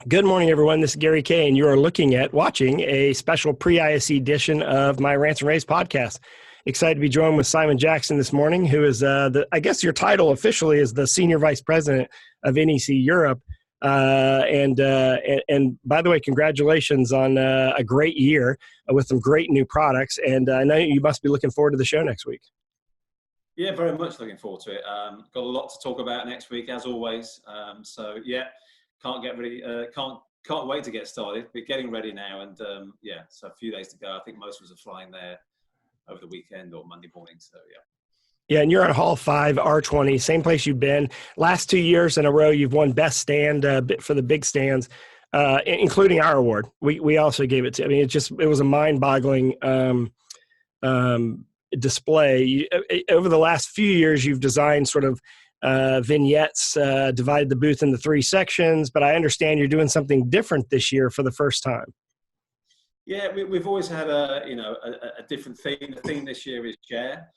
Good morning, everyone. This is Gary Kay, and you are watching a special pre-ISE edition of my Rants and Raves podcast. Excited to be joined with Simon Jackson this morning, who is, I guess your title officially is the Senior Vice President of NEC Europe. And by the way, congratulations on a great year with some great new products. And I know you must be looking forward to the show next week. Yeah, very much looking forward to it. Got a lot to talk about next week, as always. So yeah, can't wait to get started. We're getting ready now, and yeah, so a few days to go. I think most of us are flying there over the weekend or Monday morning. So yeah. Yeah, and you're on Hall 5, R20, same place you've been. Last 2 years in a row, you've won Best Stand for the big stands, including our award. We also gave it to. I mean, it was a mind-boggling display. Over the last few years, you've designed sort of vignettes, divided the booth into 3 sections. But I understand you're doing something different this year for the first time. Yeah, we've always had a different theme. The theme this year is share.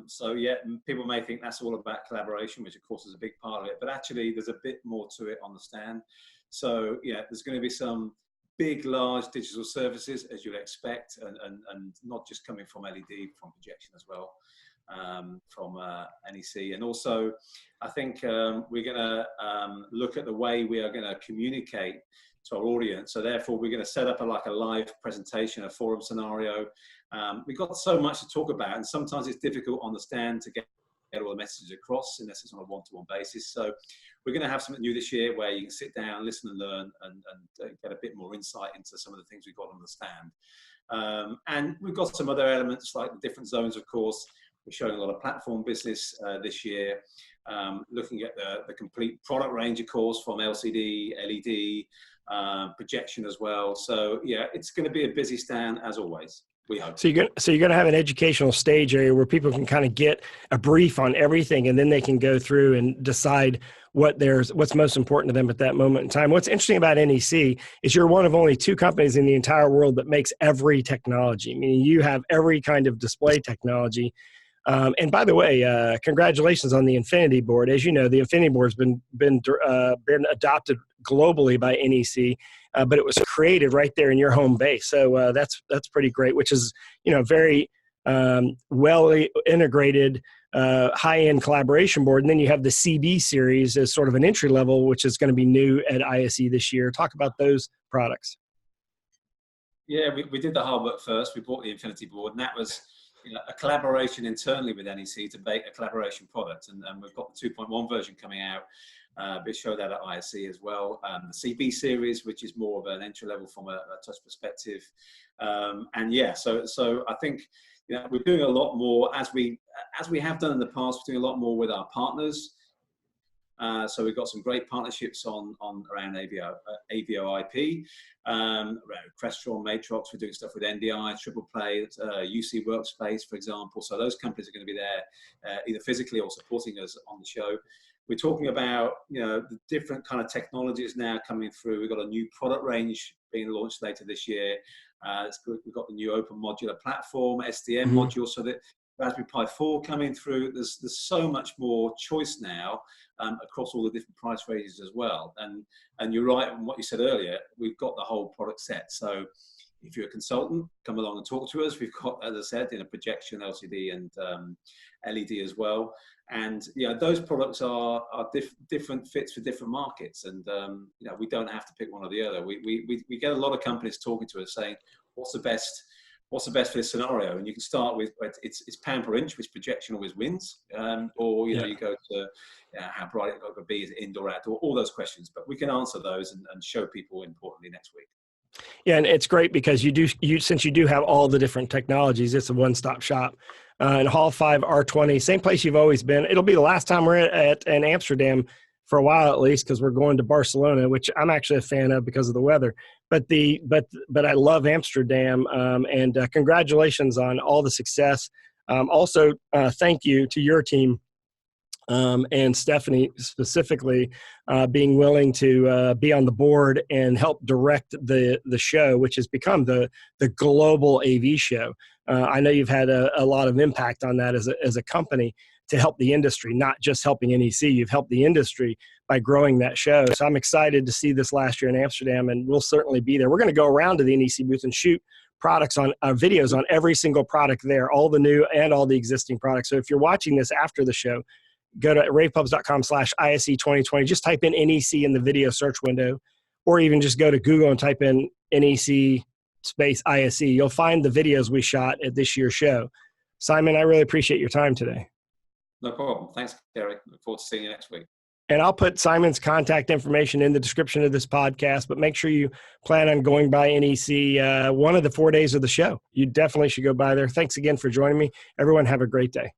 So yeah, people may think that's all about collaboration, which of course is a big part of it, but actually there's a bit more to it on the stand. So yeah, there's going to be some big, large digital services, as you'd expect, and not just coming from LED, from projection as well, from NEC. And also, I think we're going to look at the way we are going to communicate to our audience. So therefore, we're going to set up a live presentation, a forum scenario. We've got so much to talk about, and sometimes it's difficult on the stand to get all the messages across unless it's on a one-to-one basis. So we're going to have something new this year where you can sit down, listen and learn, and get a bit more insight into some of the things we've got on the stand. And we've got some other elements like the different zones, of course. We're showing a lot of platform business this year, looking at the complete product range, of course, from LCD, LED, projection as well. So yeah, it's going to be a busy stand as always. We hope. So you're going to have an educational stage area where people can kind of get a brief on everything, and then they can go through and decide what's most important to them at that moment in time. What's interesting about NEC is you're one of only 2 companies in the entire world that makes every technology. Meaning you have every kind of display technology. And by the way, congratulations on the Infinity Board. As you know, the Infinity Board's been adopted globally by NEC, but it was created right there in your home base. So that's pretty great, which is very well integrated, high-end collaboration board. And then you have the CB series as sort of an entry level, which is going to be new at ISE this year. Talk about those products. Yeah, we did the hard work first. We bought the Infinity Board, and that was a collaboration internally with NEC to make a collaboration product. And we've got the 2.1 version coming out. We showed that at ISE as well. The CB series, which is more of an entry level from a touch perspective. And yeah, so I think we're doing a lot more as we have done in the past. We're doing a lot more with our partners. So we've got some great partnerships around AVO IP, around Crestron, Matrox. We're doing stuff with NDI, Triple Play, UC Workspace, for example. So those companies are going to be there either physically or supporting us on the show. We're talking about the different kind of technologies now coming through. We've got a new product range being launched later this year. We've got the new open modular platform, SDM module, so that Raspberry Pi 4 coming through. There's so much more choice now across all the different price ranges as well. And you're right on what you said earlier. We've got the whole product set. So if you're a consultant, come along and talk to us. We've got, as I said, projection, LCD, and LED as well. And those products are different fits for different markets. And we don't have to pick one or the other. We get a lot of companies talking to us saying, what's the best for this scenario? And you can start with it's pound per inch, which projection always wins, or you go to how bright it got to be, is it indoor, outdoor, all those questions. But we can answer those and show people importantly next week. Yeah, and it's great because since you do have all the different technologies, it's a one-stop shop. In Hall 5, R20, same place you've always been. It'll be the last time we're in Amsterdam for a while, at least, because we're going to Barcelona, which I'm actually a fan of because of the weather. But I love Amsterdam, and congratulations on all the success. Also, thank you to your team and Stephanie specifically being willing to be on the board and help direct the show, which has become the global AV show. I know you've had a lot of impact on that as a company to help the industry, not just helping NEC. You've helped the industry by growing that show. So I'm excited to see this last year in Amsterdam, and we'll certainly be there. We're going to go around to the NEC booth and shoot products on videos on every single product there, all the new and all the existing products. So if you're watching this after the show, go to ravepubs.com/ISE 2020. Just type in NEC in the video search window, or even just go to Google and type in NEC space ISE. You'll find the videos we shot at this year's show. Simon, I really appreciate your time today. No problem. Thanks, Gary. Look forward to seeing you next week. And I'll put Simon's contact information in the description of this podcast, but make sure you plan on going by NEC one of the 4 days of the show. You definitely should go by there. Thanks again for joining me. Everyone have a great day.